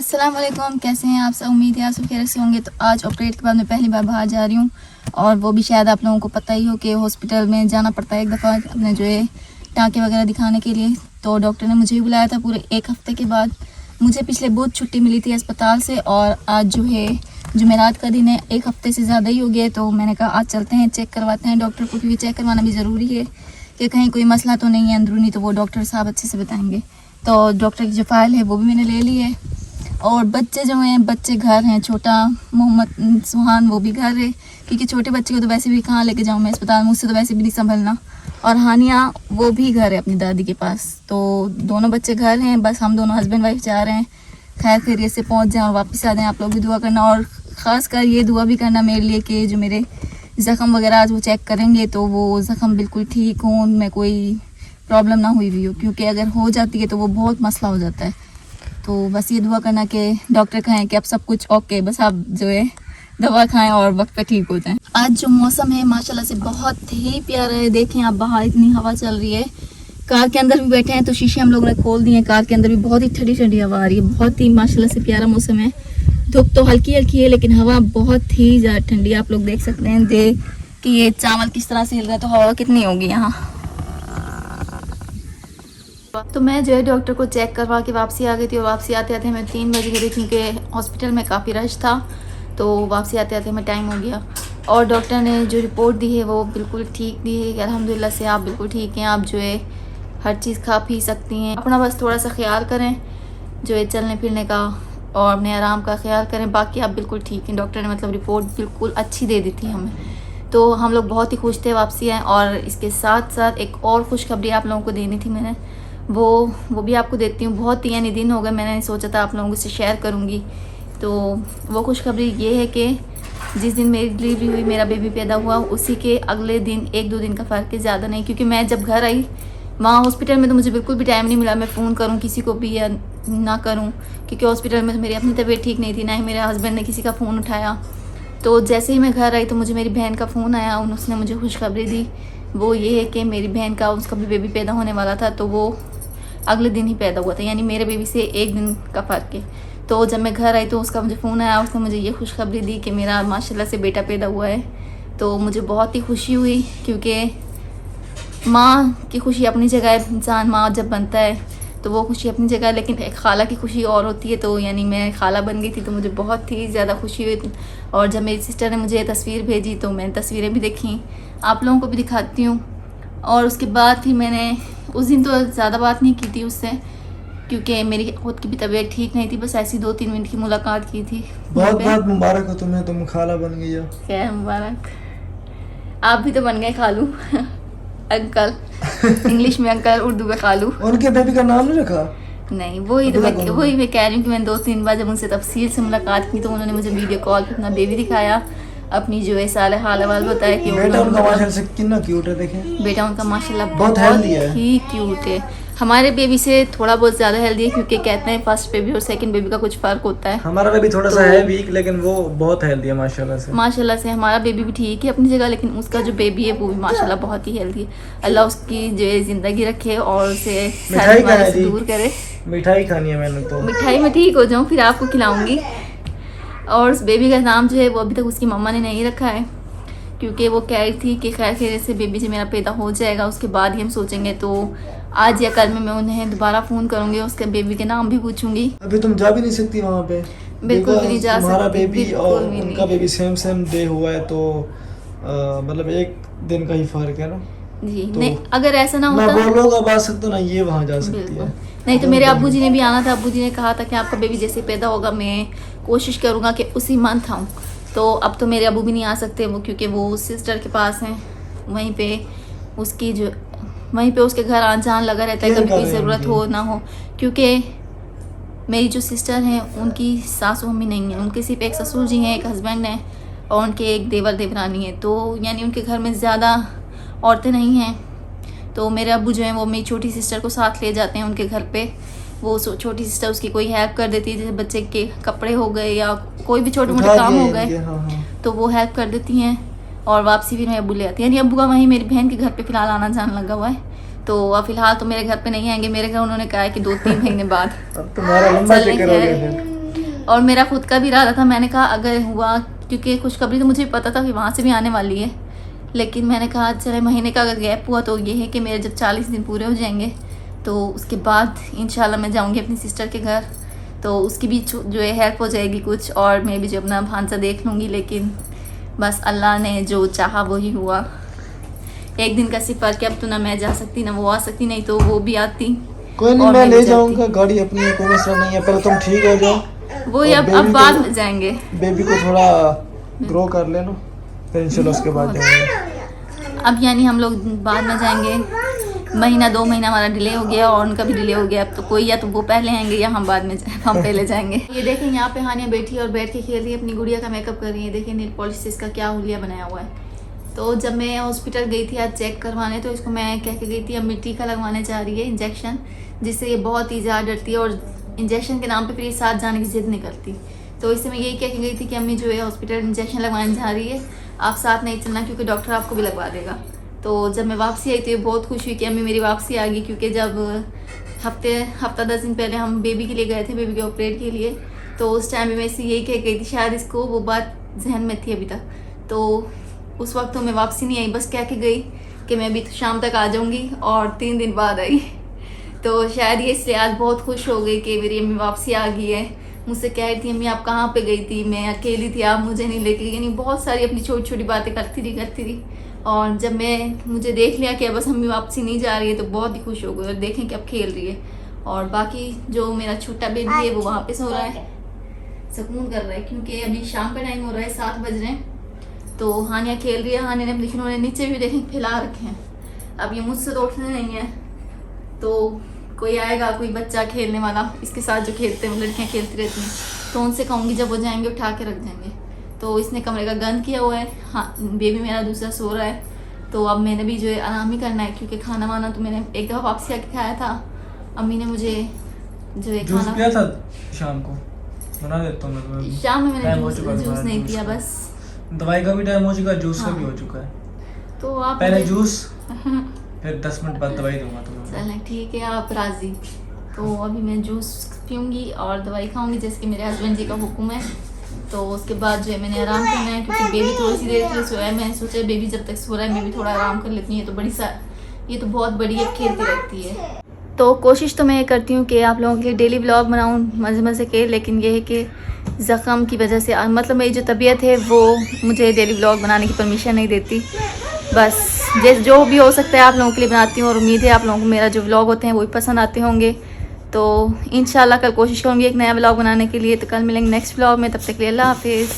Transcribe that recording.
अस्सलाम वालेकुम, कैसे हैं आप सब। उम्मीद है आप सब खैरियत से होंगे। तो आज ऑपरेट के बाद मैं पहली बार बाहर जा रही हूँ और वो भी शायद आप लोगों को पता ही हो कि हॉस्पिटल में जाना पड़ता है एक दफ़ा अपने जो है टाँके वगैरह दिखाने के लिए। तो डॉक्टर ने मुझे भी बुलाया था पूरे एक हफ़्ते के बाद। मुझे पिछले बहुत छुट्टी मिली थी अस्पताल से और आज जो है जुमेरात का दिन है, एक हफ़्ते से ज़्यादा ही हो गया है। तो मैंने कहा आज चलते हैं, चेक करवाते हैं डॉक्टर को, क्योंकि चेक करवाना भी ज़रूरी है कि कहीं कोई मसला तो नहीं है अंदरूनी, तो वो डॉक्टर साहब अच्छे से बताएंगे। तो डॉक्टर की जो फाइल है वो भी मैंने ले ली है और बच्चे जो हैं बच्चे घर हैं। छोटा मोहम्मद सुहान वो भी घर है, क्योंकि छोटे बच्चे को तो वैसे भी कहाँ लेके जाऊँ मैं अस्पताल, मुझसे तो वैसे भी नहीं संभलना। और हानिया वो भी घर है अपनी दादी के पास। तो दोनों बच्चे घर हैं, बस हम दोनों हस्बैंड वाइफ जा रहे हैं, खैर खैरियत से पहुँच जाएँ और वापस आ जाएँ। आप लोग भी दुआ करना और ख़ास कर ये दुआ भी करना मेरे लिए कि जो मेरे ज़ख़म वगैरह आज वो चेक करेंगे तो वो ज़ख़म बिल्कुल ठीक हों, उनमें कोई प्रॉब्लम ना हुई हुई हो, क्योंकि अगर हो जाती है तो वो बहुत मसला हो जाता है। तो बस ये दुआ करना कि डॉक्टर कहें कि अब सब कुछ ओके, बस आप जो है दवा खाएं और वक्त पे ठीक हो जाएं। आज जो मौसम है माशाल्लाह से बहुत ही प्यारा है। देखें आप, बाहर इतनी हवा चल रही है। कार के अंदर भी बैठे हैं तो शीशे हम लोगों ने खोल दिए हैं, कार के अंदर भी बहुत ही ठंडी ठंडी हवा आ रही है। बहुत ही माशाल्लाह से प्यारा मौसम है। धूप तो हल्की हल्की है लेकिन हवा बहुत ही ज़्यादा ठंडी है। आप लोग देख सकते हैं कि ये चावल किस तरह से हिल रहा है, तो हवा कितनी होगी यहाँ। तो मैं जो है डॉक्टर को चेक करवा के वापसी आ गई थी और वापसी आते आते मैं 3 बज गई थी, क्योंकि हॉस्पिटल में काफ़ी रश था। तो वापसी आते आते मैं टाइम हो गया और डॉक्टर ने जो रिपोर्ट दी है वो बिल्कुल ठीक दी है कि अल्हम्दुलिल्लाह से आप बिल्कुल ठीक हैं। आप जो है हर चीज़ खा पी सकती हैं, अपना बस थोड़ा सा ख्याल करें जो है चलने फिरने का और अपने आराम का ख्याल करें, बाकी आप बिल्कुल ठीक हैं। डॉक्टर ने मतलब रिपोर्ट बिल्कुल अच्छी दे दी थी हमें, तो हम लोग बहुत ही खुश थे वापसी आए। और इसके साथ साथ एक और खुशखबरी आप लोगों को देनी थी मैंने, वो भी आपको देती हूँ। बहुत यानी दिन हो गए, मैंने सोचा था आप लोगों से शेयर करूँगी। तो वो खुशखबरी ये है कि जिस दिन मेरी डिलीवरी हुई, मेरा बेबी पैदा हुआ, उसी के अगले दिन 1-2 दिन का फ़र्क है, ज़्यादा नहीं। क्योंकि मैं जब घर आई वहाँ हॉस्पिटल में तो मुझे बिल्कुल भी टाइम नहीं मिला मैं फ़ोन करूँ किसी को भी या ना करूँ, क्योंकि हॉस्पिटल में तो मेरी अपनी तबीयत ठीक नहीं थी, ना ही मेरे हस्बैंड ने किसी का फ़ोन उठाया। तो जैसे ही मैं घर आई तो मुझे मेरी बहन का फ़ोन आया, उसने मुझे खुशखबरी दी। वो ये है कि मेरी बहन का उसका भी बेबी पैदा होने वाला था, तो वो अगले दिन ही पैदा हुआ था, यानी मेरे बेबी से 1 दिन का फ़र्क है। तो जब मैं घर आई तो उसका मुझे फ़ोन आया, उसने मुझे ये खुशखबरी दी कि मेरा माशाल्लाह से बेटा पैदा हुआ है। तो मुझे बहुत ही खुशी हुई, क्योंकि माँ की खुशी अपनी जगह है। इंसान माँ जब बनता है तो वो खुशी अपनी जगह है, लेकिन एक खाला की खुशी और होती है। तो यानी मैं खाला बन गई थी तो मुझे बहुत ही ज़्यादा खुशी हुई। और जब मेरी सिस्टर ने मुझे तस्वीर भेजी तो मैंने तस्वीरें भी देखी, आप लोगों को भी दिखाती हूँ। और उसके बाद फिर मैंने उस दिन तो ज़्यादा बात नहीं की थी उससे, क्योंकि मेरी खुद की भी तबीयत ठीक नहीं थी, बस ऐसी 2-3 मिनट की मुलाकात की थी। बहुत बहुत मुबारक हो तुम्हें, तुम खाला बन गई हो। खैर मुबारक, आप भी तो बन गए खालू अंकल। इंग्लिश में अंकल, उर्दू में खालू। उनके बेबी का नाम नहीं रखा? नहीं, वही मैं कह रही हूँ कि मैंने 2-3 बार जब उनसे तफसील से मुलाकात की तो उन्होंने मुझे वीडियो कॉल पे अपना बेबी दिखाया, अपनी जो है साल हाल वाल बताया कि बेटा उनका माशाल्लाह से कितना क्यूट है। देखें बेटा उनका माशाल्लाह बहुत हेल्दी है, ही क्यूट है। हमारे बेबी से थोड़ा बहुत ज़्यादा हेल्दी है, क्योंकि कहते हैं फर्स्ट बेबी और सेकंड बेबी का कुछ फ़र्क होता है। हमारा बेबी थोड़ा सा है वीक, लेकिन वो बहुत हेल्दी है माशाल्लाह से। माशाल्लाह से हमारा बेबी भी ठीक है अपनी जगह, लेकिन उसका जो बेबी है वो भी माशाल्लाह बहुत ही हेल्दी है। अल्लाह उसकी जो है ज़िंदगी रखे और उसे दूर करे। मिठाई खानी है मैंने तो। मिठाई में ठीक हो जाऊँ फिर आपको खिलाऊंगी। और उस बेबी का नाम जो है वो अभी तक उसकी मम्मा ने नहीं रखा है, क्योंकि वो कह रही थी कि खैर खैर से बेबी से मेरा पैदा हो जाएगा उसके बाद ही हम सोचेंगे। तो आज या कल में मैं उन्हें दोबारा फ़ोन करूँगी, उसके बेबी के नाम भी पूछूंगी। अभी तुम जा भी नहीं सकती वहाँ पे, बिल्कुल भी नहीं जा सकती। हमारा बेबी और उनका बेबी सेम डे हुआ है, तो मतलब 1 दिन का ही फर्क है ना जी। तो नहीं, अगर ऐसा ना होता ना वो लोग अब आ सकते ना ये वहाँ जा सकती है। नहीं तो मेरे अब्बू जी ने भी आना था। अब्बू जी ने कहा था कि आपका बेबी जैसे पैदा होगा मैं कोशिश करूँगा कि उसी मंथ आऊँ। तो अब तो मेरे अब्बू भी नहीं आ सकते वो, क्योंकि वो सिस्टर के पास हैं, वहीं पे उसके घर आन जान लगा रहता है, कभी कोई ज़रूरत हो ना हो। क्योंकि मेरी जो सिस्टर हैं उनकी सासू मम्मी नहीं है, उनके सिर्फ एक ससुर जी हैं, एक हस्बैंड हैं और उनके एक देवर देवरानी है। तो यानी उनके घर में ज़्यादा औरतें नहीं हैं। तो मेरे अब्बू जो हैं वो मेरी छोटी सिस्टर को साथ ले जाते हैं उनके घर पे। वो छोटी सिस्टर उसकी कोई हेल्प कर देती है, जैसे बच्चे के कपड़े हो गए या कोई भी छोटे मोटे काम हो गए, तो वो हेल्प कर देती हैं। और वापसी भी मेरे अब्बू ले आती है, यानी अब्बू का वहीं मेरी बहन के घर पे फ़िलहाल आना जान लगा हुआ है। तो अब फ़िलहाल तो मेरे घर पे नहीं आएंगे, मेरे घर उन्होंने कहा है कि 2-3 महीने बाद अब तुम्हारा लंबा चक्कर हो गया फिर। और मेरा खुद का भी इरादा था, मैंने कहा अगर हुआ, क्योंकि खुशखबरी तो मुझे पता था कि वहाँ से भी आने वाली है, लेकिन मैंने कहा चले महीने का अगर गैप हुआ तो ये है कि मेरे जब 40 दिन पूरे हो जाएंगे तो उसके बाद इंशाल्लाह मैं जाऊँगी अपनी सिस्टर के घर, तो उसकी भी जो है हेल्प हो जाएगी कुछ, और मैं भी जो अपना भांसा देख लूँगी। लेकिन बस अल्लाह ने जो चाहा वही हुआ। एक दिन का सिफर कि अब तो ना मैं जा सकती ना वो आ सकती, नहीं तो वो भी आती। कोई नहीं, और मैं भी ले जाती। जाऊंगा, गाड़ी अपनी है, कोई मसला नहीं है। पहले तुम ठीक हो जाओ, वो और अब बेबी बाद को- में जाएंगे। बेबी को थोड़ा ग्रो कर लेना, फिर इंशाल्लाह उसके बाद जाएंगे। अब यानी हम लोग बाद में जाएंगे, महीना 2 महीना हमारा डिले हो गया और उनका भी डिले हो गया। अब तो कोई या तो वो पहले आएंगे या हम बाद में हम पहले जाएंगे। ये देखें यहाँ पे हानिया बैठी और बैठ के खेल रही है, अपनी गुड़िया का मेकअप कर रही है। देखें नेल पॉलिश से इसका क्या हुलिया बनाया हुआ है। तो जब मैं हॉस्पिटल गई थी आज चेक करवाने, तो इसको मैं कह के गई थी अब मिट्टी का लगवाने जा रही है इंजेक्शन, जिससे ये बहुत ही ज़्यादा डरती है और इंजेक्शन के नाम पे फिर ये साथ जाने की जिद नहीं करती। तो इससे मैं यही कह के गई थी कि अम्मी जो है हॉस्पिटल इंजेक्शन लगवाने जा रही है, आप साथ नहीं चलना क्योंकि डॉक्टर आपको भी लगवा देगा। तो जब मैं वापसी आई तो ये बहुत खुश हुई कि अम्मी मेरी वापसी आ गई, क्योंकि जब हफ्ता 10 दिन पहले हम बेबी के लिए गए थे, बेबी के ऑपरेट के लिए, तो उस टाइम भी मैं इससे यही कह गई थी, शायद इसको वो बात जहन में थी अभी तक। तो उस वक्त तो मैं वापसी नहीं आई, बस कह के गई कि मैं अभी तो शाम तक आ जाऊँगी, और 3 दिन बाद आई। तो शायद ये इसलिए आज बहुत खुश हो गई कि मेरी अम्मी वापसी आ गई है। मुझसे कह रही थी अम्मी आप कहाँ पे गई थी, मैं अकेली थी, आप मुझे नहीं लेके गई। यानी बहुत सारी अपनी छोटी छोटी बातें करती रही। और जब मुझे देख लिया कि बस अम्मी वापसी नहीं जा रही है, तो बहुत ही खुश हो गई। और देखें कि अब खेल रही है, और बाकी जो मेरा छोटा बेबी है वो वहाँ पे सो रहा है, सुकून कर रहा है, क्योंकि अभी शाम का टाइम हो रहा है, 7 बज रहे हैं। तो हानिया खेल रही है, हानिया ने अपने खिलौने नीचे भी देखें फैला रखे हैं। अब ये मुझसे तो उठने नहीं है, तो कोई आएगा कोई बच्चा खेलने वाला इसके साथ जो खेलते हैं, लड़कियां खेलती रहती हैं, तो उनसे कहूँगी जब वो जाएंगे उठा के रख देंगे। तो इसने कमरे का गंद किया हुआ है। हाँ, बेबी मेरा दूसरा सो रहा है, तो अब मैंने भी जो है आराम ही करना है, क्योंकि खाना वाना तो मैंने एक दफ़ा वापसी आके खाया था। अम्मी ने मुझे जो है जूस खाना पिया था शाम को, बना देता हूँ मैं तुम्हें। शाम में मैंने टाइम हो चुका है जूस तुम्हारा नहीं जूस पिया, का। बस। दवाई का भी टाइम हो चुका है, जूस का हाँ। भी हो चुका है। तो आप पहले मुझे- जूस, फिर 10 मिनट बाद दवाई दूंगा तुम्हें। चलें ठीक है, आप राज़ी। तो अभी मैं जूस पीऊँगी और दवाई खाऊंगी, जैसे कि मेरे हस्बैंड जी का हुक्म है। तो उसके बाद जो है मैंने आराम करना है, क्योंकि बेबी थोड़ी सी देर के लिए सोया है। मैंने सोचा बेबी जब तक सो रहा है मैं भी थोड़ा आराम कर लेती हूँ। ये तो बहुत बड़ी है, खेलती रहती है। तो कोशिश तो मैं ये करती हूँ कि आप लोगों के लिए डेली व्लॉग बनाऊँ मज़े मज़े के, लेकिन ये है कि ज़ख़म की वजह से, मतलब मेरी जो तबीयत है वो मुझे डेली व्लॉग बनाने की परमिशन नहीं देती। बस जो भी हो सकता है आप लोगों के लिए बनाती हूँ, और उम्मीद है आप लोगों को मेरा जो व्लॉग होते हैं वो भी पसंद आते होंगे। तो इंशाल्लाह कल कोशिश करूँगी एक नया व्लॉग बनाने के लिए। तो कल मिलेंगे नेक्स्ट व्लॉग में, तब तक के लिए अल्लाह हाफिज़।